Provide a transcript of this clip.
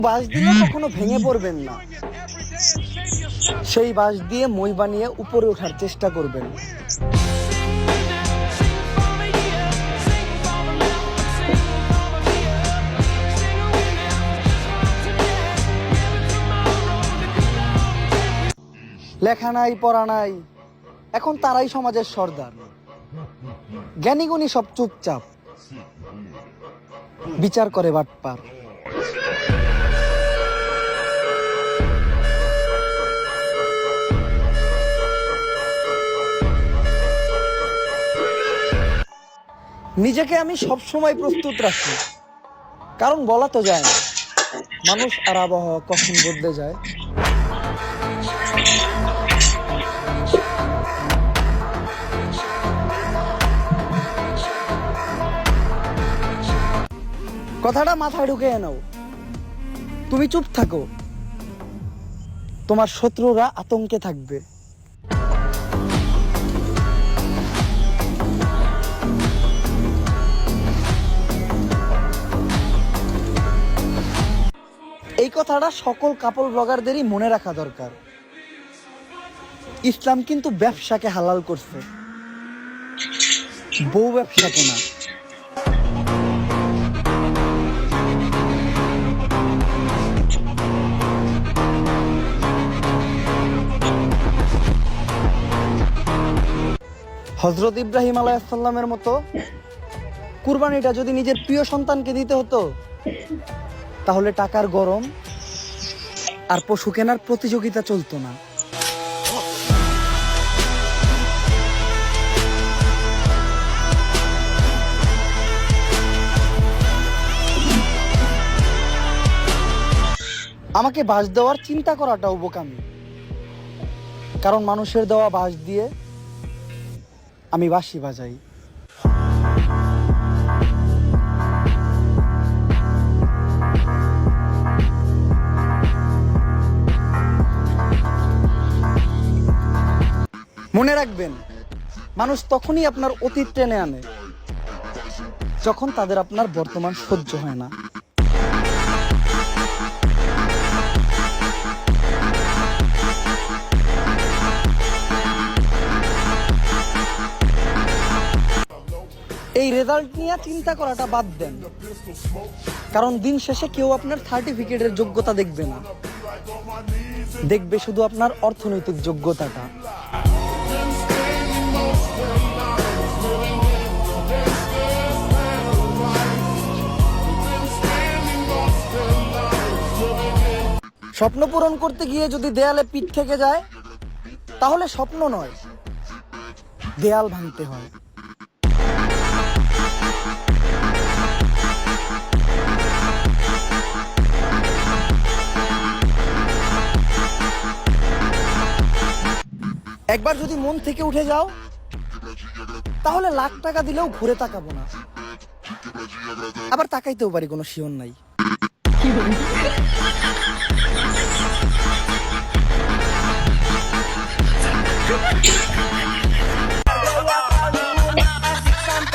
বাঁশ দিলে কখনো ভেঙে পড়বেন না, সেই বাঁশ দিয়ে মই বানিয়ে উপরে ওঠার চেষ্টা করবেন। লেখা নাই পড়া নাই, এখন তারাই সমাজের সর্দার। জ্ঞানীগুণী সব চুপচাপ, বিচার করে বাটপার। নিজেকে আমি সবসময় প্রস্তুত রাখি, কারণ বলা তো যায় না মানুষ আর আবহাওয়া কখন বদলে যায়। কথাটা মাথায় ঢুকে নাও, তুমি চুপ থাকো, তোমার শত্রুরা আতঙ্কে থাকবে। এই কথাটা সকল কাপল ব্লগারদেরই মনে রাখা দরকার। ইসলাম কিন্তু ব্যবসাকে হালাল করছে, বউ ব্যবসাকে না। হযরত ইব্রাহিম আলাইহিস সালামের মতো কুরবানিটা যদি নিজের প্রিয় সন্তানকে দিতে হতো, তাহলে টাকার গরম আর পশু কেনার প্রতিযোগিতা চলতো না। আমাকে বাঁশ দেওয়ার চিন্তা করাটাও বোকামি, কারণ মানুষের দেওয়া বাঁশ দিয়ে আমি বাঁশি বাজাই। মনে রাখবেন, মানুষ তখনই আপনার অতীত টেনে আনে যখন তাদের আপনার বর্তমান সহ্য হয় না। এই রেজাল্ট নিয়ে চিন্তা করাটা বাদ দেন, কারণ দিন শেষে কেউ আপনার সার্টিফিকেটের যোগ্যতা দেখবে না, দেখবে শুধু আপনার অর্থনৈতিক যোগ্যতাটা। স্বপ্ন পূরণ করতে গিয়ে যদি দেয়ালে পিঠ থেকে যায়, তাহলে স্বপ্ন নয়, দেয়াল ভাঙতে হয়। একবার যদি মন থেকে উঠে যাও, তাহলে লাখ টাকা দিলেও ঘুরে তাকাবো না, আবার তাকাইতেও পারি, কোনো শিওর নাই।